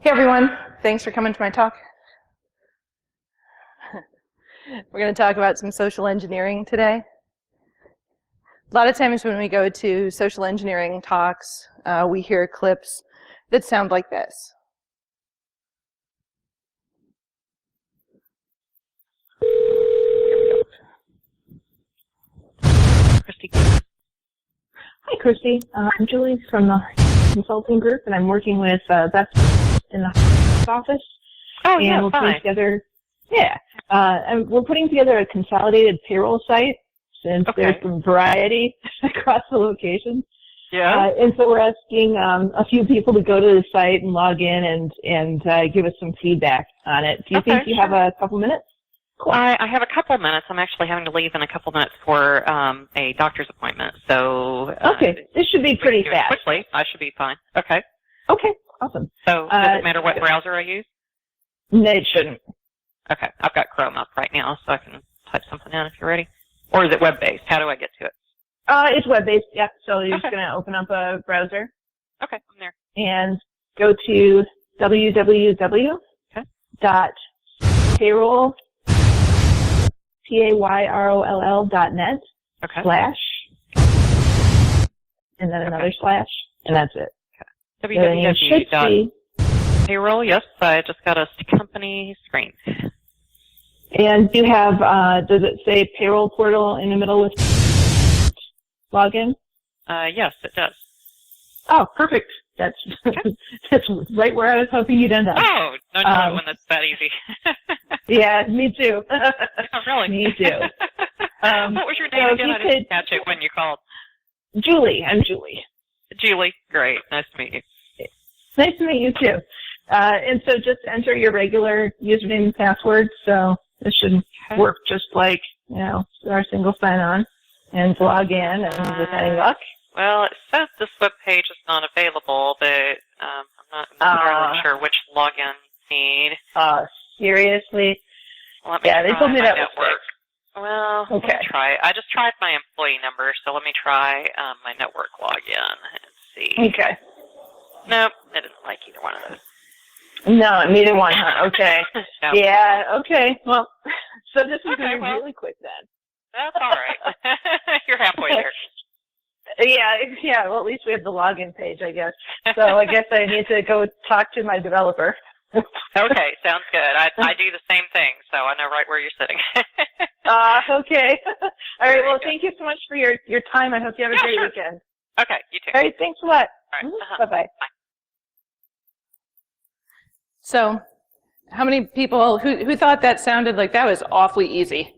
Hey everyone, thanks for coming to my talk. We're going to talk about some social engineering today. A lot of times when we go to social engineering talks, we hear clips that sound like this. Christy. Hi, Christy. I'm Julie from the consulting group, and I'm working with Beth in the office. Oh, and yeah, we're fine. putting together, and we're putting together a consolidated payroll site since there's some variety across the locations. Yeah. And so we're asking a few people to go to the site and log in and give us some feedback on it. Do you think you have a couple minutes? Cool. I have a couple minutes. I'm actually having to leave in a couple minutes for a doctor's appointment. So this should be pretty fast. Quickly, I should be fine. Okay. Okay, awesome. So does it matter what browser I use? No, it shouldn't. Okay, I've got Chrome up right now, so I can type something in if you're ready. Or is it web-based? How do I get to it? It's web-based, yeah. So you're just going to open up a browser. Okay, I'm there. And go to www.payroll, PAYROLL.net / and then another slash, and that's it. Okay. www.payroll, yes, I just got a company screen. And do you have, does it say payroll portal in the middle with login? Yes, it does. Oh, perfect. That's that's right where I was hoping you'd end up. Oh, no, no, one that's that easy. Yeah, me too. Oh, really? Me too. What was your name again? I didn't catch it when you called. Julie. I'm Julie. Julie, great. Nice to meet you. Nice to meet you too. And so just enter your regular username and password. So this should work just like, our single sign-on, and log in, and with any luck. Well, it says this web page is not available, but I'm not entirely sure which login you need. Seriously? Well, they told me that would work. Well, okay. Let me try. I just tried my employee number, so let me try my network login and see. Okay. Nope, I didn't like either one of those. No, neither one, huh? Okay. Nope. Yeah, okay. Well, so this is going to be really quick then. That's all right. You're halfway there. Yeah, well, at least we have the login page, I guess. So I guess I need to go talk to my developer. Okay, sounds good. I do the same thing, so I know right where you're sitting. Okay. All right, well, thank you so much for your time. I hope you have a great weekend. Okay, you too. All right, thanks a lot. All right. Bye-bye. Bye. So, how many people who thought that sounded like that was awfully easy?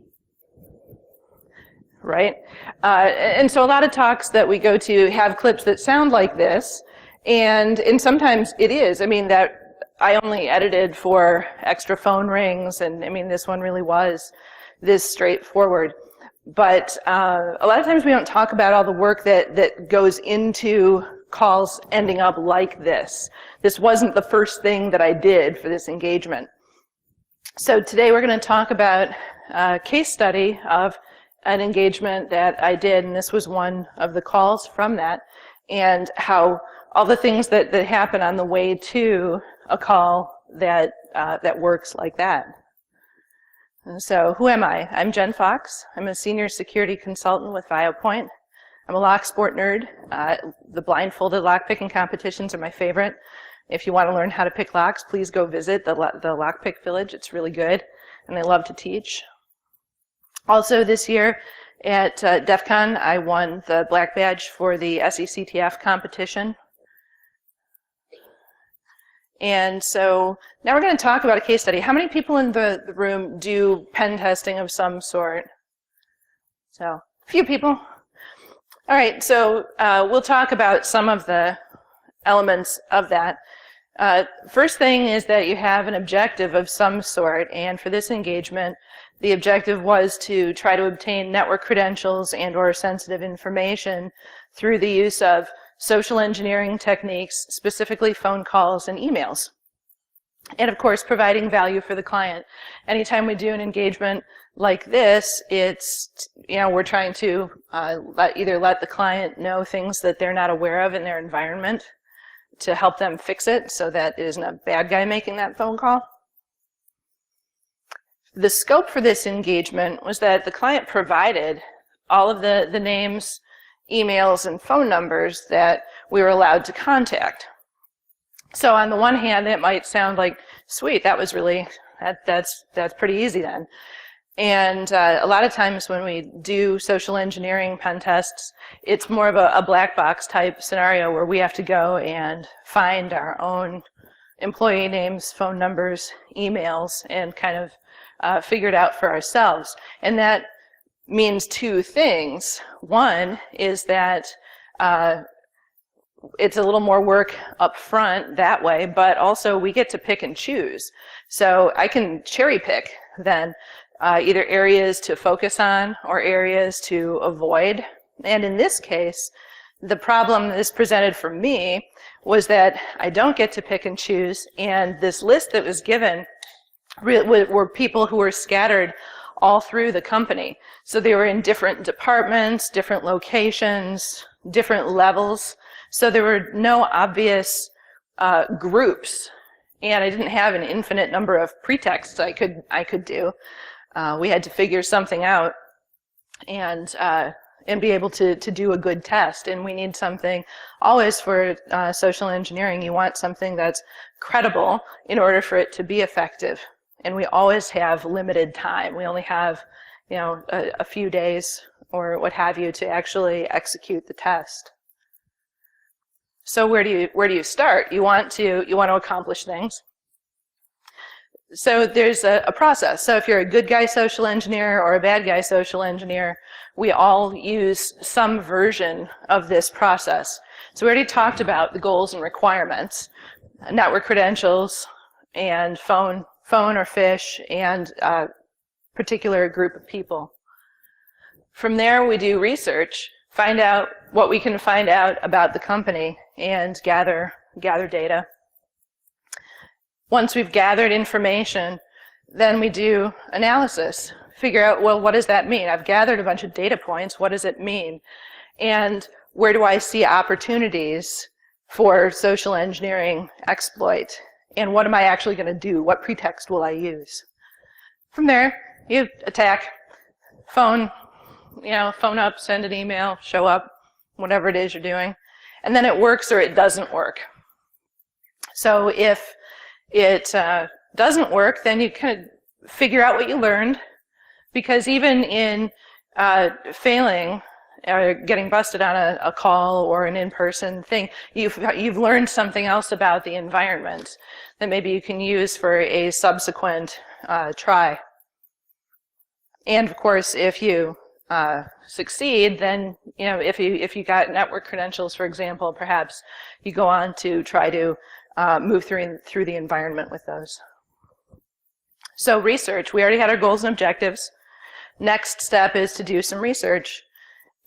Right? And so a lot of talks that we go to have clips that sound like this, and sometimes it is. I mean, that I only edited for extra phone rings, and I mean, this one really was this straightforward. But a lot of times we don't talk about all the work that goes into calls ending up like this. This wasn't the first thing that I did for this engagement. So today we're going to talk about a case study of an engagement that I did, and this was one of the calls from that, and how all the things that happen on the way to a call that works like that. And so who am I? I'm Jen Fox. I'm a senior security consultant with VioPoint. I'm a lock sport nerd. The blindfolded lock picking competitions are my favorite. If you want to learn how to pick locks, please go visit the Lockpick Village. It's really good, and I love to teach. Also this year at DEF CON, I won the black badge for the SECTF competition. And so now we're going to talk about a case study. How many people in the room do pen testing of some sort? So, a few people. All right, so we'll talk about some of the elements of that. First thing is that you have an objective of some sort, and for this engagement, the objective was to try to obtain network credentials and/or sensitive information through the use of social engineering techniques, specifically phone calls and emails. And of course, providing value for the client. Anytime we do an engagement like this, it's, we're trying to either let the client know things that they're not aware of in their environment. to help them fix it so that it isn't a bad guy making that phone call. The scope for this engagement was that the client provided all of the names, emails, and phone numbers that we were allowed to contact. So on the one hand, it might sound like, sweet, that was really, that's pretty easy then. And a lot of times when we do social engineering pen tests, it's more of a black box type scenario where we have to go and find our own employee names, phone numbers, emails, and kind of figure it out for ourselves. And that means two things. One is that it's a little more work up front that way, but also we get to pick and choose. So I can cherry pick then either areas to focus on or areas to avoid. And in this case, the problem this presented for me was that I don't get to pick and choose, and this list that was given were people who were scattered all through the company. So they were in different departments, different locations, different levels. So there were no obvious groups, and I didn't have an infinite number of pretexts I could do. We had to figure something out and be able to do a good test. And we need something, always for social engineering, you want something that's credible in order for it to be effective. And we always have limited time. We only have, a few days or what have you to actually execute the test. So where do you start? You want to accomplish things. So there's a process. So if you're a good guy social engineer or a bad guy social engineer, we all use some version of this process. So we already talked about the goals and requirements, network credentials, and phone or fish, and a particular group of people. From there, we do research, find out what we can find out about the company, and gather data. Once we've gathered information, then we do analysis, figure out, well, what does that mean? I've gathered a bunch of data points. What does it mean? And where do I see opportunities for social engineering exploit? And what am I actually going to do? What pretext will I use? From there, you attack, phone up, send an email, show up, whatever it is you're doing. And then it works or it doesn't work. So if it doesn't work, then you kind of figure out what you learned, because even in failing or getting busted on a call or an in-person thing, you've learned something else about the environment that maybe you can use for a subsequent try. And of course, if you succeed, then if you got network credentials, for example, perhaps you go on to try to move through the environment with those. So research, we already had our goals and objectives. Next step is to do some research.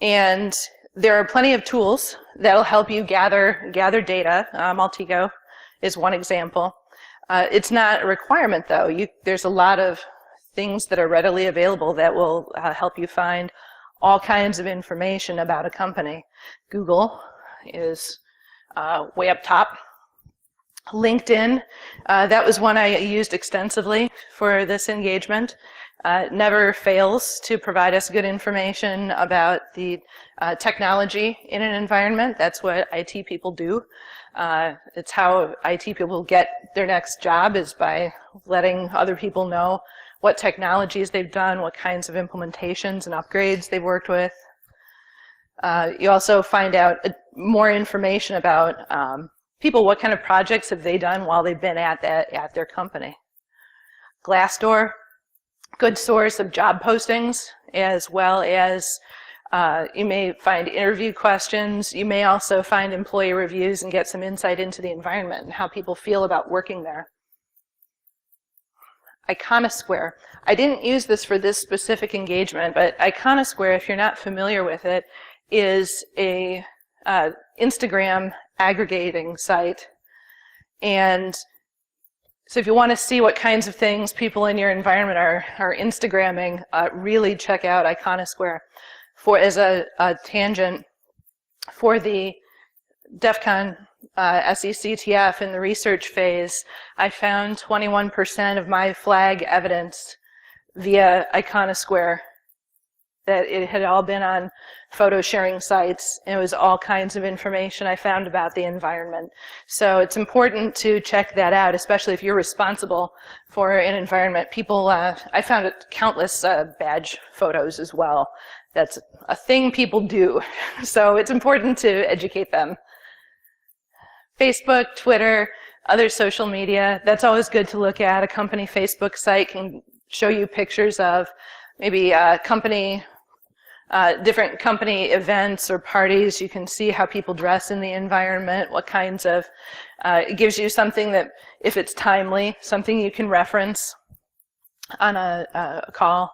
And there are plenty of tools that'll help you gather data. Altigo is one example. It's not a requirement, though. There's a lot of things that are readily available that will help you find all kinds of information about a company. Google is way up top. LinkedIn, that was one I used extensively for this engagement. Never fails to provide us good information about the technology in an environment. That's what IT people do. It's how IT people get their next job, is by letting other people know what technologies they've done, what kinds of implementations and upgrades they've worked with. You also find out more information about people, what kind of projects have they done while they've been at their company. Glassdoor, good source of job postings, as well as you may find interview questions. You may also find employee reviews and get some insight into the environment and how people feel about working there. Iconosquare. I didn't use this for this specific engagement, but Iconosquare, if you're not familiar with it, is a Instagram aggregating site. And so if you want to see what kinds of things people in your environment are Instagramming, really check out Iconosquare. As a tangent, for the DEF CON SECTF in the research phase, I found 21% of my flag evidence via Iconosquare, that it had all been on photo sharing sites, and it was all kinds of information I found about the environment. So it's important to check that out, especially if you're responsible for an environment. People, I found countless badge photos as well. That's a thing people do. So it's important to educate them. Facebook, Twitter, other social media, that's always good to look at. A company Facebook site can show you pictures of maybe different company events or parties. You can see how people dress in the environment, what kinds of, it gives you something that, if it's timely, something you can reference on a call.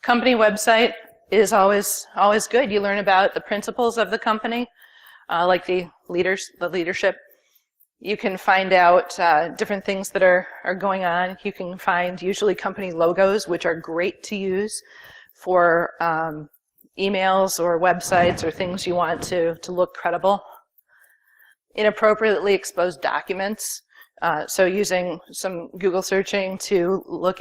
Company website is always good. You learn about the principles of the company, like the leadership. You can find out different things that are going on. You can find usually company logos, which are great to use for emails or websites or things you want to look credible. Inappropriately exposed documents. So using some Google searching to look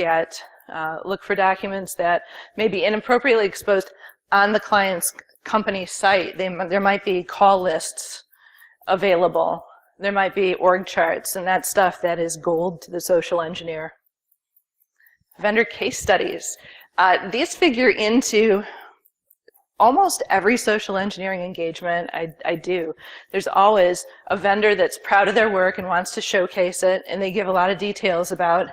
for documents that may be inappropriately exposed on the client's company site. There might be call lists available. There might be org charts and that stuff that is gold to the social engineer. Vendor case studies. These figure into almost every social engineering engagement I do. There's always a vendor that's proud of their work and wants to showcase it, and they give a lot of details about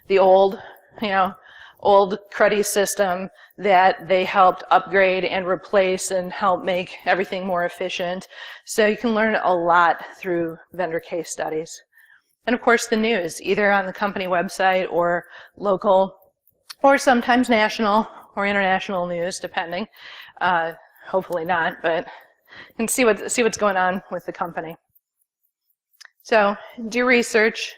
the old cruddy system that they helped upgrade and replace and help make everything more efficient. So you can learn a lot through vendor case studies. And of course the news, either on the company website or local, or sometimes national or international news, depending. Hopefully not, but you can see what's going on with the company. So do research.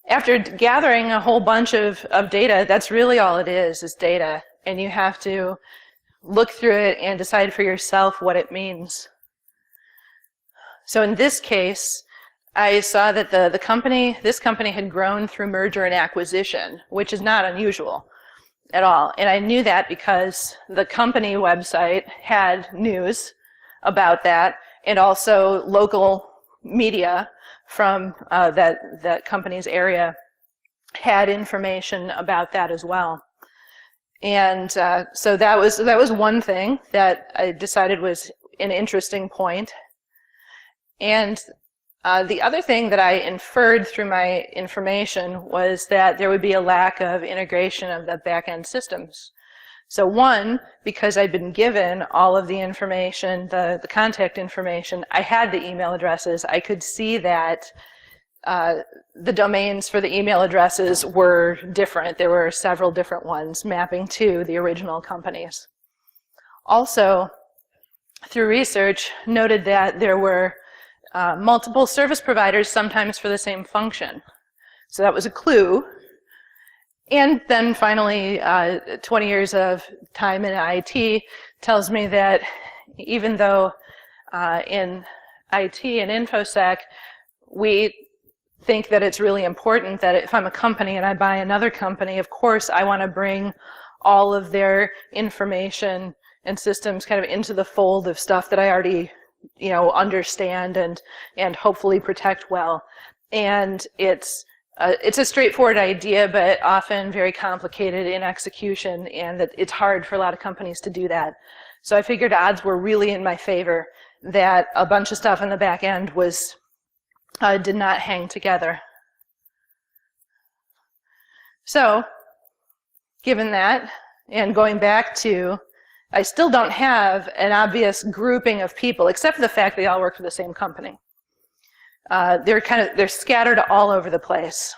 After gathering a whole bunch of data, that's really all it is data. And you have to look through it and decide for yourself what it means. So in this case, I saw that this company had grown through merger and acquisition, which is not unusual at all. And I knew that because the company website had news about that, and also local media from that company's area had information about that as well. And so that was one thing that I decided was an interesting point. And the other thing that I inferred through my information was that there would be a lack of integration of the back-end systems. So one, because I'd been given all of the information, the contact information, I had the email addresses. I could see that the domains for the email addresses were different. There were several different ones mapping to the original companies. Also, through research, noted that there were multiple service providers, sometimes for the same function. So that was a clue. And then finally, 20 years of time in IT tells me that even though in IT and InfoSec, we think that it's really important that if I'm a company and I buy another company, of course I want to bring all of their information and systems kind of into the fold of stuff that I already understand and hopefully protect well. And it's a straightforward idea, but often very complicated in execution, and that it's hard for a lot of companies to do that. So I figured odds were really in my favor that a bunch of stuff in the back end did not hang together. So, given that, and going back to, I still don't have an obvious grouping of people, except for the fact they all work for the same company. They're scattered all over the place.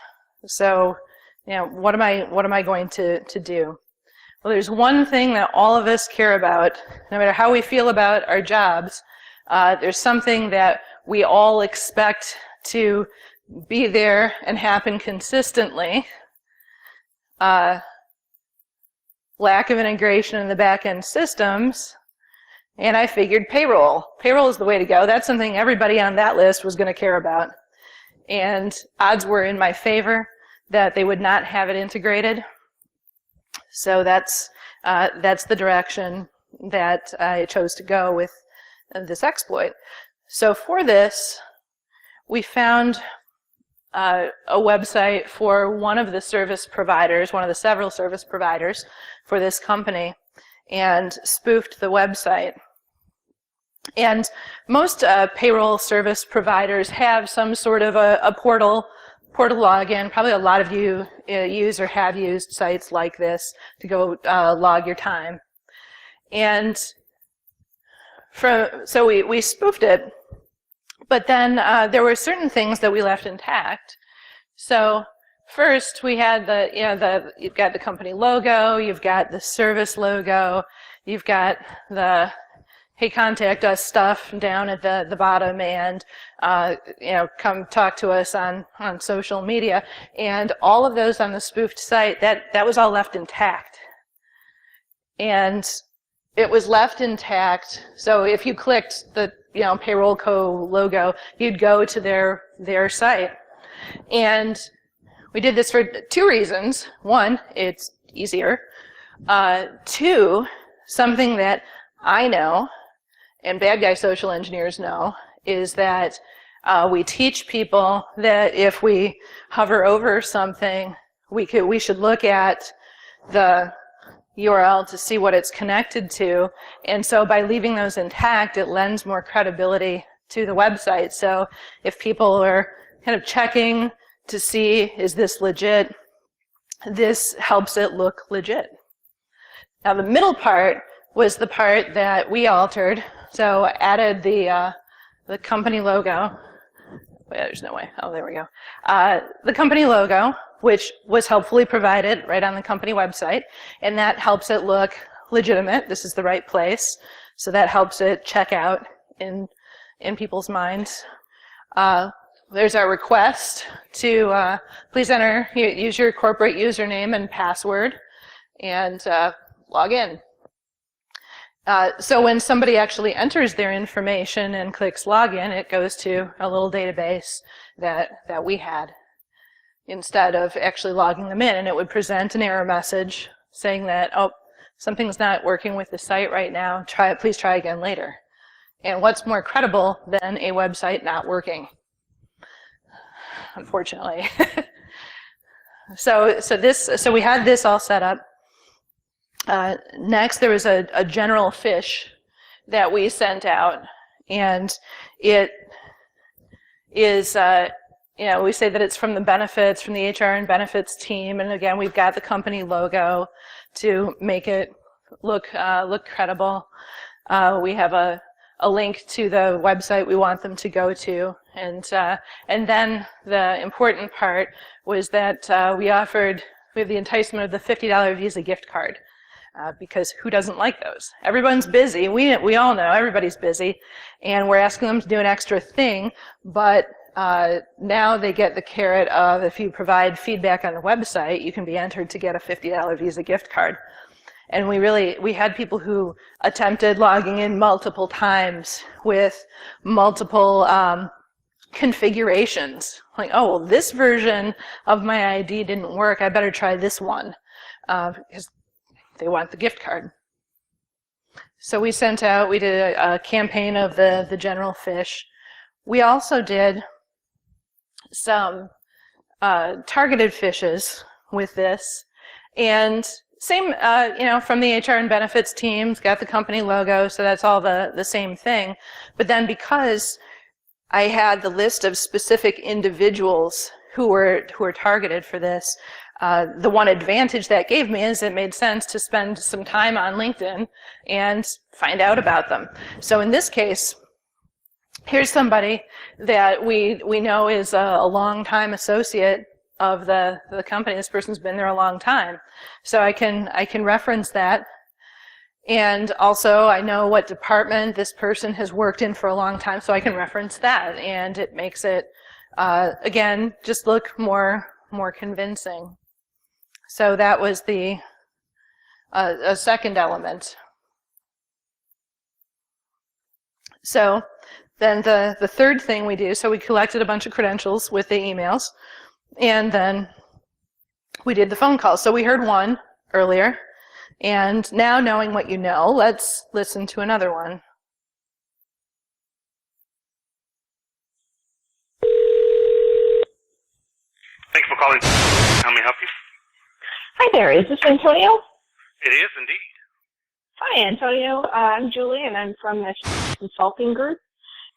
So, what am I going to do? Well, there's one thing that all of us care about, no matter how we feel about our jobs. There's something that we all expect to be there and happen consistently. Lack of integration in the back-end systems, And I figured payroll. Payroll is the way to go. That's something everybody on that list was going to care about. And odds were in my favor that they would not have it integrated. So that's the direction that I chose to go with this exploit. So for this, we found a website for one of the service providers, one of the several service providers for this company, and spoofed the website. And most payroll service providers have some sort of a portal login. Probably a lot of you use or have used sites like this to go log your time. And so we spoofed it, but then there were certain things that we left intact. So first we had you've got the company logo, you've got the service logo, you've got the hey, contact us stuff down at the bottom, and come talk to us on social media. And all of those on the spoofed site, that was all left intact. And it was left intact. So if you clicked the Payroll Co. logo, you'd go to their site. And we did this for two reasons. One, it's easier. Two, something that I know and bad guy social engineers know is that we teach people that if we hover over something, we should look at the URL to see what it's connected to. And so by leaving those intact, it lends more credibility to the website. So if people are kind of checking to see, is this legit, this helps it look legit. Now the middle part was the part that we altered. So added the company logo. Wait, there's no way. Oh, there we go. The company logo, which was helpfully provided right on the company website, and that helps it look legitimate. This is the right place. So that helps it check out in people's minds. There's our request to please use your corporate username and password and log in. So when somebody actually enters their information and clicks login, it goes to a little database that we had instead of actually logging them in. And it would present an error message saying that, oh, something's not working with the site right now. Please try again later. And what's more credible than a website not working? Unfortunately. So we had this all set up. Next, there was a general fish that we sent out, and it is, we say that it's from the HR and benefits team, and again, we've got the company logo to make it look credible. We have a link to the website we want them to go to, and then the important part was that we have the enticement of the $50 Visa gift card. Because who doesn't like those? Everyone's busy. We all know everybody's busy, and we're asking them to do an extra thing, but now they get the carrot of if you provide feedback on the website, you can be entered to get a $50 Visa gift card. And we had people who attempted logging in multiple times with multiple configurations. Like, oh, well, this version of my ID didn't work. I better try this one. Because they want the gift card. So we did a campaign of the general fish. We also did some targeted fishes with this. And same, from the HR and benefits teams, got the company logo, so that's all the same thing. But then because I had the list of specific individuals who were targeted for this, the one advantage that gave me is it made sense to spend some time on LinkedIn and find out about them. So in this case, here's somebody that we know is a long-time associate of the company. This person's been there a long time. So I can reference that. And also I know what department this person has worked in for a long time, so I can reference that. And it makes it, again, just look more convincing. So that was a second element. So then the third thing we do, so we collected a bunch of credentials with the emails, and then we did the phone calls. So we heard one earlier, and now knowing what you know, let's listen to another one. Thanks for calling. How may I help you? Hi there. Is this Antonio? It is indeed. Hi, Antonio. I'm Julie, and I'm from the consulting group,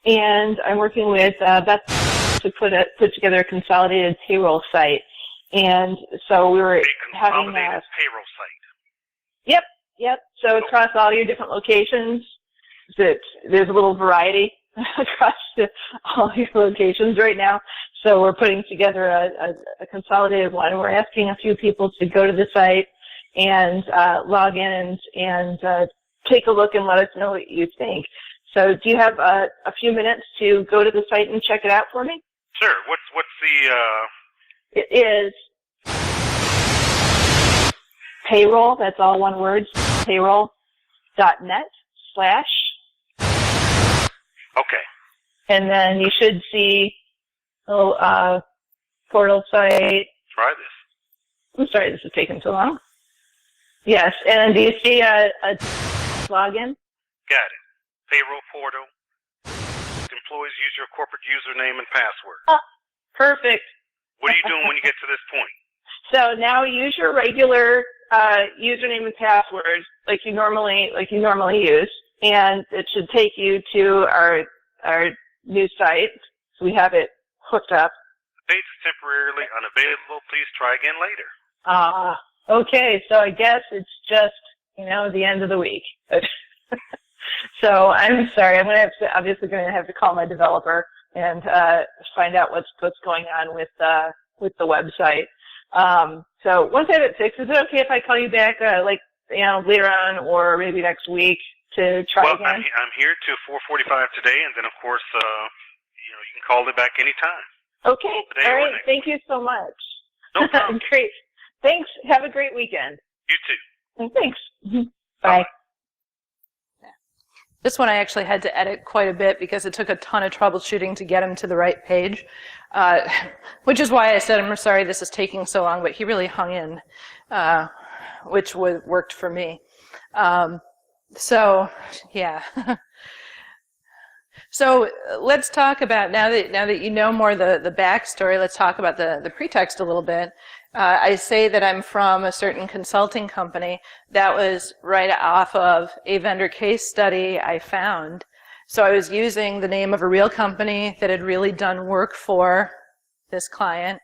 and I'm working with Beth to put together a consolidated payroll site. And so we were having a payroll site. Yep. So across all your different locations, there's a little variety across all your locations right now. So we're putting together a consolidated one. We're asking a few people to go to the site and log in and take a look and let us know what you think. So do you have a few minutes to go to the site and check it out for me? Sure. What's the? It is payroll. That's all one word. Payroll.net/. Okay. And then you should see a little portal site. Try this. I'm sorry, this is taking so long. Yes, and do you see a login? Got it. Payroll portal. Employees use your corporate username and password. Perfect. What are you doing when you get to this point? So now use your regular username and password like you normally use, and it should take you to our new site. So we have it hooked up. The page is temporarily unavailable. Please try again later. Okay. So I guess it's just the end of the week. So I'm sorry. I'm obviously going to have to call my developer and find out what's going on with the website. So once I have it fixed, is it okay if I call you back later on or maybe next week to try again? Well, I'm here till 4:45 today, and then of course you can call me back anytime. Okay. Today All or right. next. Thank you so much. No problem. Great. Thanks. Have a great weekend. You too. And thanks. Bye. This one I actually had to edit quite a bit because it took a ton of troubleshooting to get him to the right page, which is why I said, I'm sorry this is taking so long, but he really hung in, which worked for me. So, yeah. So let's talk about, now that you know more the backstory, let's talk about the pretext a little bit. I say that I'm from a certain consulting company. That was right off of a vendor case study I found. So I was using the name of a real company that had really done work for this client,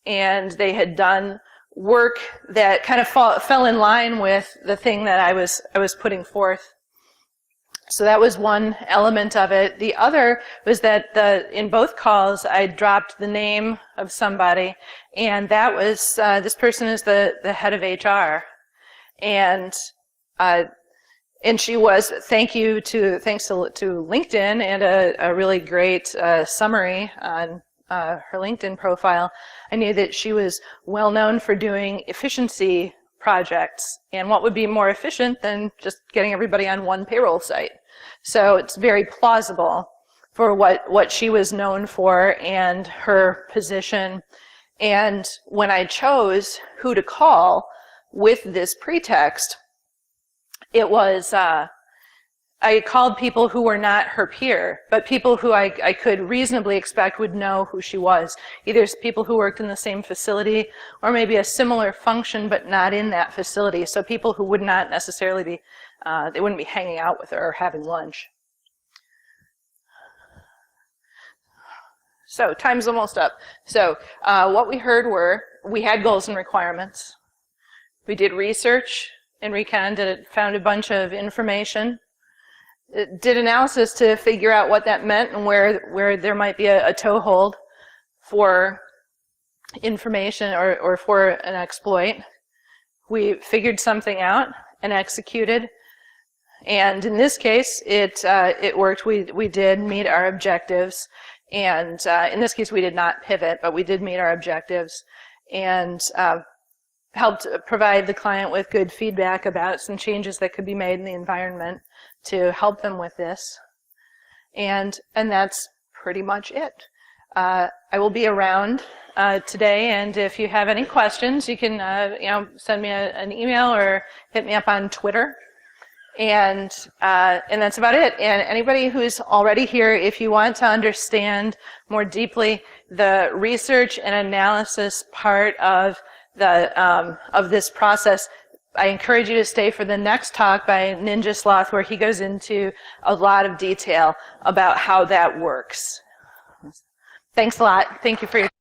and they had done work that kind of fell in line with the thing that I was putting forth. So that was one element of it. The other was that in both calls I dropped the name of somebody, and that was this person is the head of HR, and she was thanks to LinkedIn and a really great summary on her LinkedIn profile. I knew that she was well known for doing efficiency projects, and what would be more efficient than just getting everybody on one payroll site? So it's very plausible for what she was known for and her position. And when I chose who to call with this pretext, it was I called people who were not her peer, but people who I could reasonably expect would know who she was. Either people who worked in the same facility or maybe a similar function but not in that facility. So people who would not necessarily be, they wouldn't be hanging out with her or having lunch. So time's almost up. So what we heard were, we had goals and requirements. We did research in GrrCON, found a bunch of information. Did analysis to figure out what that meant and where there might be a toehold for information or for an exploit. We figured something out and executed, and in this case, it worked. We did meet our objectives, and in this case, we did not pivot, but we did meet our objectives, and helped provide the client with good feedback about some changes that could be made in the environment to help them with this. And that's pretty much it. I will be around today, and if you have any questions, you can send me an email or hit me up on Twitter. And that's about it. And anybody who's already here, if you want to understand more deeply the research and analysis part of this process, I encourage you to stay for the next talk by Ninja Sloth, where he goes into a lot of detail about how that works. Thanks a lot. Thank you for your